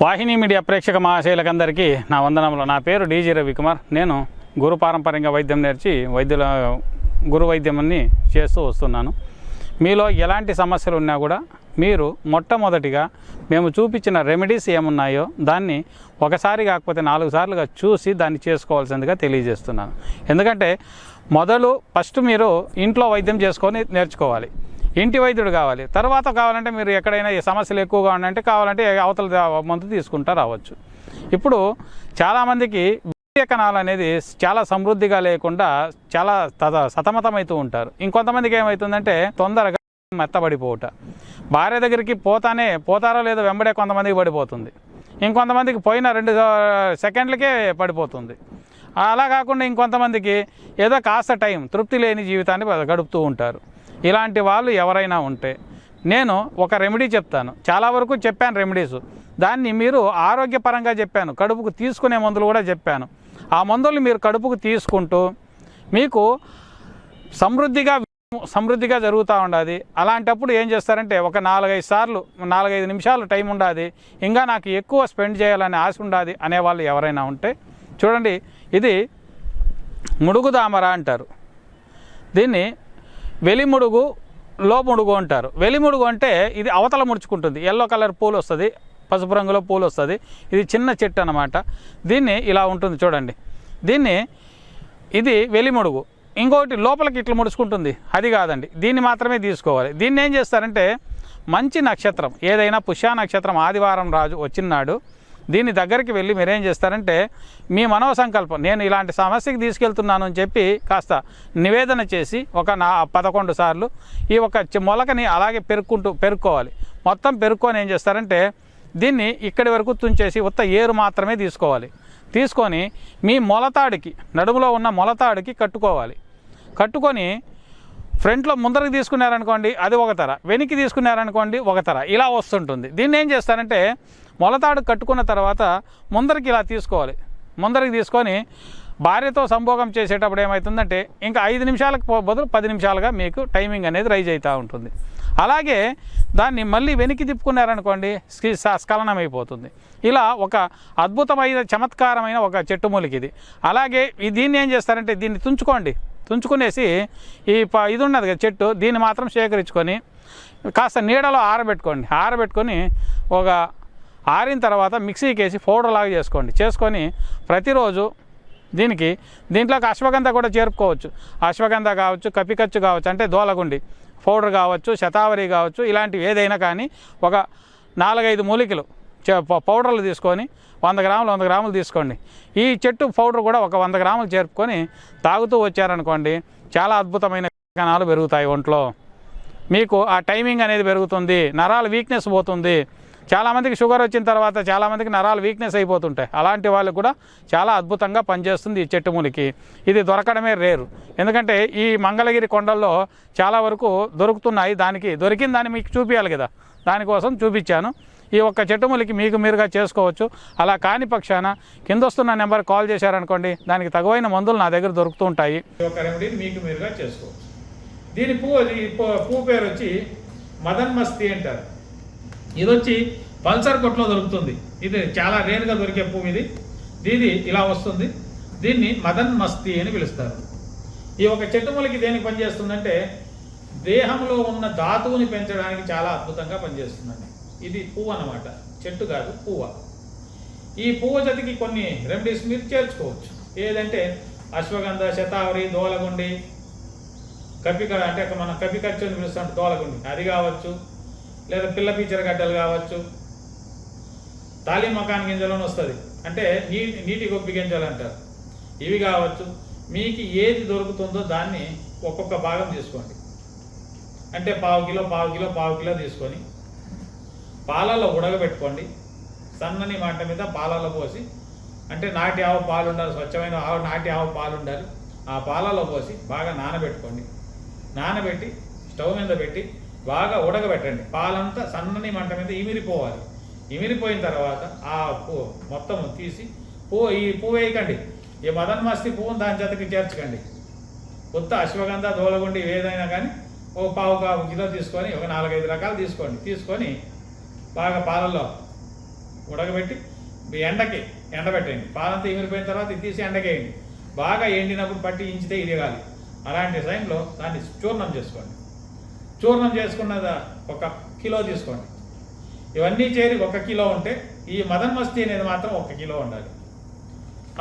వాహిని media ప్రేక్షక మహాశయులకందరికీ నా వందనములు. నా పేరు డీజీ రవికుమార్. నేను గురు పారంపర్యంగా వైద్యం నేర్చి గురు వైద్యాన్ని చేస్తూ వస్తున్నాను. మీలో ఎలాంటి సమస్యలు ఉన్నా కూడా మీరు మొట్టమొదటిగా మేము చూపించిన రెమెడీస్ ఏమున్నాయో దాన్ని ఒకసారి కాకపోతే 4 సార్లుగా చూసి దాన్ని చేసుకోవాల్సిందిగా తెలియజేస్తున్నాను. ఎందుకంటే ఫస్ట్ మీరు ఇంట్లో వైద్యం చేసుకొని నేర్చుకోవాలి. ఇంటి వైద్యుడు కావాలి. తర్వాత కావాలంటే మీరు ఎక్కడైనా ఈ సమస్యలు ఎక్కువగా ఉన్నాయంటే కావాలంటే అవతల మందు తీసుకుంటా రావచ్చు. ఇప్పుడు చాలామందికి వీర్య కణాలు అనేది చాలా సమృద్ధిగా లేకుండా చాలా సతమతమవుతూ ఉంటారు. ఇంకొంతమందికి ఏమవుతుందంటే తొందరగా మెత్తబడిపోవుట. భార్య దగ్గరికి పోతారో లేదో వెంబడే కొంతమందికి పడిపోతుంది. ఇంకొంతమందికి పోయిన 2 సెకండ్లకే పడిపోతుంది. అలా కాకుండా ఇంకొంతమందికి ఏదో కాస్త టైం తృప్తి లేని జీవితాన్ని గడుపుతూ ఉంటారు. ఇలాంటి వాళ్ళు ఎవరైనా ఉంటే నేను ఒక రెమెడీ చెప్తాను. చాలా వరకు చెప్పాను రెమెడీస్. దాన్ని మీరు ఆరోగ్యపరంగా చెప్పాను. కడుపుకు తీసుకునే మందులు కూడా చెప్పాను. ఆ మందులు మీరు కడుపుకు తీసుకుంటూ మీకు సమృద్ధిగా జరుగుతూ ఉండాలి. అలాంటప్పుడు ఏం చేస్తారంటే ఒక 4-5 నిమిషాలు టైం ఉండాలి, ఇంకా నాకు ఎక్కువ స్పెండ్ చేయాలని ఆశ ఉండాలి అనేవాళ్ళు ఎవరైనా ఉంటే చూడండి, ఇది ముడుగుదామర అంటారు. దీన్ని వెలిముడుగు లోముడుగు అంటారు. వెలిముడుగు అంటే ఇది అవతల ముడుచుకుంటుంది. ఎల్లో కలర్ పూలు వస్తుంది, పసుపు రంగులో పూలు వస్తుంది. ఇది చిన్న చెట్టు అన్నమాట. దీన్ని ఇలా ఉంటుంది చూడండి. ఇది వెలిముడుగు. ఇంకొకటి లోపలికి ఇట్లా ముడుచుకుంటుంది, అది కాదండి. దీన్ని మాత్రమే తీసుకోవాలి. దీన్ని ఏం చేస్తారంటే మంచి నక్షత్రం ఏదైనా పుష్య నక్షత్రం ఆదివారం రాజు వచ్చినాడు దీని దగ్గరికి వెళ్ళి మీరేం చేస్తారంటే మీ మనోసంకల్పం, నేను ఇలాంటి సమస్యకి తీసుకెళ్తున్నాను అని చెప్పి కాస్త నివేదన చేసి ఒక 11 సార్లు ఈ ఒక మొలకని అలాగే పెరుక్కోవాలి. మొత్తం పెరుక్కొని ఏం చేస్తారంటే దీన్ని ఇక్కడి వరకు తుంచేసి ఉత్త ఏరు మాత్రమే తీసుకోవాలి. తీసుకొని మీ మొలతాడికి, నడుములో ఉన్న మొలతాడికి కట్టుకొని ఫ్రంట్లో ముందరికి తీసుకున్నారనుకోండి అది ఒక తర, వెనక్కి తీసుకున్నారనుకోండి ఒక తర, ఇలా వస్తుంటుంది. దీన్ని ఏం చేస్తారంటే మొలతాడు కట్టుకున్న తర్వాత ముందరికి ఇలా తీసుకోవాలి. ముందరికి తీసుకొని భార్యతో సంభోగం చేసేటప్పుడు ఏమవుతుందంటే ఇంకా 5 నిమిషాలకు బదులు 10 నిమిషాలుగా మీకు టైమింగ్ అనేది రైజ్ అవుతూ ఉంటుంది. అలాగే దాన్ని మళ్ళీ వెనక్కి తిప్పుకున్నారనుకోండి స్ఖలనం అయిపోతుంది. ఇలా ఒక అద్భుతమైన చమత్కారమైన ఒక చెట్టు మూలికి ఇది. అలాగే దీన్ని ఏం చేస్తారంటే దీన్ని తుంచుకునేసి ఇది ఉన్నది కదా చెట్టు, దీన్ని మాత్రం సేకరించుకొని కాస్త నీడలో ఆరబెట్టుకొని ఒక ఆరిన తర్వాత మిక్సీకి వేసి పౌడర్ లాగా చేసుకొని ప్రతిరోజు దీంట్లోకి అశ్వగంధ కూడా చేర్పుకోవచ్చు. అశ్వగంధ కావచ్చు, కపికచ్చు కావచ్చు, అంటే దోలగుండి పౌడర్ కావచ్చు, శతావరి కావచ్చు, ఇలాంటివి ఏదైనా కానీ ఒక 4-5 మూలికలు పౌడర్లు తీసుకొని 100 గ్రాములు తీసుకోండి. ఈ చెట్టు పౌడర్ కూడా ఒక 100 గ్రాములు చేర్పుకొని తాగుతూ వచ్చారనుకోండి చాలా అద్భుతమైన కణాలు పెరుగుతాయి ఒంట్లో. మీకు ఆ టైమింగ్ అనేది పెరుగుతుంది, నరాల వీక్నెస్ పోతుంది. చాలామందికి షుగర్ వచ్చిన తర్వాత చాలామందికి నరాలు వీక్నెస్ అయిపోతుంటాయి. అలాంటి వాళ్ళకు కూడా చాలా అద్భుతంగా పనిచేస్తుంది ఈ చెట్టు మూలికి. ఇది దొరకడమే రేరు, ఎందుకంటే ఈ మంగళగిరి కొండల్లో చాలా వరకు దొరుకుతున్నాయి. దొరికిన దాన్ని మీకు చూపించాలి కదా, దానికోసం చూపించాను. ఈ ఒక్క చెట్టు మూలికి మీకు మీరుగా చేసుకోవచ్చు. అలా కాని పక్షాన కింద వస్తున్న నెంబర్ కాల్ చేశారనుకోండి, దానికి తగువైన మందులు నా దగ్గర దొరుకుతూ ఉంటాయి. ఒక రెమెడీని మీకు మీరుగా చేసుకోవచ్చు. దీని పువ్వు పేరు వచ్చి మదన్ మస్తి అంటారు. ఇది వచ్చి పల్సర్ కొట్లో దొరుకుతుంది. ఇది చాలా రేరుగా దొరికే పువ్వు. ఇది ఇలా వస్తుంది. దీన్ని మదన్ మస్తి అని పిలుస్తారు. ఈ ఒక చెట్టు మూలకి దేనికి పనిచేస్తుందంటే దేహంలో ఉన్న ధాతువుని పెంచడానికి చాలా అద్భుతంగా పనిచేస్తుందండి. ఇది పువ్వు అన్నమాట, చెట్టు కాదు, పువ్వు. ఈ పువ్వు జతికి కొన్ని రెమెడీస్ మీరు చేర్చుకోవచ్చు. ఏదంటే అశ్వగంధ, శతావరి, దోలగుండి, అంటే మనం కపికచ్చు అని పిలుస్తాం దోలగుండి, అది కావచ్చు. లేదా పిల్ల పీచర గడ్డలు కావచ్చు, తాళి మకాన్ గింజలను వస్తుంది, అంటే నీటి గొప్పి గింజలు అంటారు, ఇవి కావచ్చు. మీకు ఏది దొరుకుతుందో దాన్ని ఒక్కొక్క భాగం తీసుకోండి. అంటే పావు కిలో తీసుకొని పాలలో ఉడకబెట్టుకోండి. సన్నని మంట మీద పాలలో పోసి, అంటే నాటి ఆవు పాలు ఉండాలి, స్వచ్ఛమైన నాటి ఆవు పాలు ఉండాలి. ఆ పాలలో పోసి బాగా నానబెట్టి స్టవ్ మీద పెట్టి బాగా ఉడకబెట్టండి. పాలంతా సన్నని మంట మీద ఇమిరిపోవాలి. ఇమిరిపోయిన తర్వాత ఆ పువ్వు మొత్తం తీసి ఈ పువ్వు వేయకండి. ఈ మదన్ మస్తి పువ్వును దాని జతకి చేర్చకండి. కొత్త అశ్వగంధ, దోలగుండి ఏదైనా కానీ ఓ పావు కిలో తీసుకొని ఒక 4-5 రకాలు తీసుకొని బాగా పాలల్లో ఉడకబెట్టి ఎండబెట్టండి. పాలంతా ఇమిరిపోయిన తర్వాత ఇది తీసి ఎండకేయండి. బాగా ఎండినప్పుడు పట్టి ఇంచితే ఇరగాలి. అలాంటి టైంలో దాన్ని చూర్ణం చేసుకోండి. చూర్ణం చేసుకున్నది 1 కిలో తీసుకోండి. ఇవన్నీ చేరి 1 కిలో ఉంటే ఈ మదన్ మస్తీ అనేది మాత్రం 1 కిలో ఉండాలి.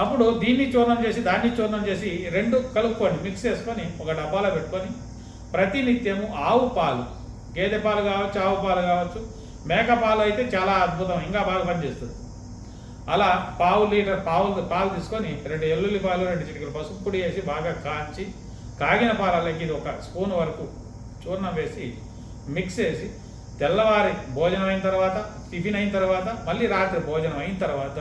అప్పుడు దీన్ని చూర్ణం చేసి దాన్ని చూర్ణం చేసి 2 కలుపుకోండి. మిక్స్ చేసుకొని ఒక డబ్బాలో పెట్టుకొని ప్రతినిత్యము ఆవు పాలు, గేదె పాలు కావచ్చు, ఆవు పాలు కావచ్చు, మేక పాలు అయితే చాలా అద్భుతం, ఇంకా బాగా పనిచేస్తుంది. అలా పావు లీటర్ పాలు తీసుకొని 2 ఎల్లుల్లి పాలు, 2 చిటికలు పసుపు పొడి వేసి బాగా కాంచి కాగిన పాలకి ఇది 1 స్పూన్ వరకు చూర్ణం వేసి మిక్స్ చేసి తెల్లవారి భోజనం అయిన తర్వాత, టిఫిన్ అయిన తర్వాత, మళ్ళీ రాత్రి భోజనం అయిన తర్వాత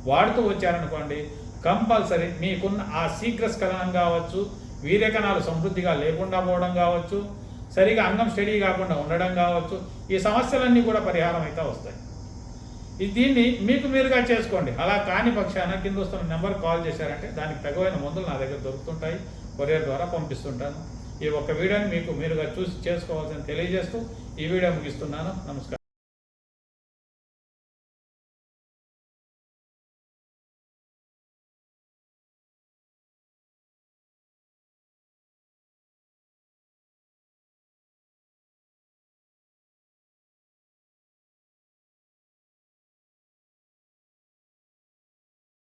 వాడుతూ వచ్చారనుకోండి, కంపల్సరీ మీకున్న ఆ శీఘ్రస్ఖలనం కావచ్చు, వీర్యకణాలు సమృద్ధిగా లేకుండా పోవడం కావచ్చు, సరిగా అంగం స్టడీ కాకుండా ఉండడం కావచ్చు, ఈ సమస్యలన్నీ కూడా పరిహారం అయితే వస్తాయి. దీన్ని మీకు మీరుగా చేసుకోండి. అలా కాని పక్షాన కింద వస్తున్న నెంబర్ కాల్ చేశారంటే దానికి తగిన మందులు నా దగ్గర దొరుకుతుంటాయి, కొరియర్ ద్వారా పంపిస్తుంటాను. ఈ ఒక్క వీడియోని మీకు మీరుగా చూసి చేసుకోవాల్సింది తెలియజేస్తూ ఈ వీడియో ముగిస్తున్నాను. నమస్కారం.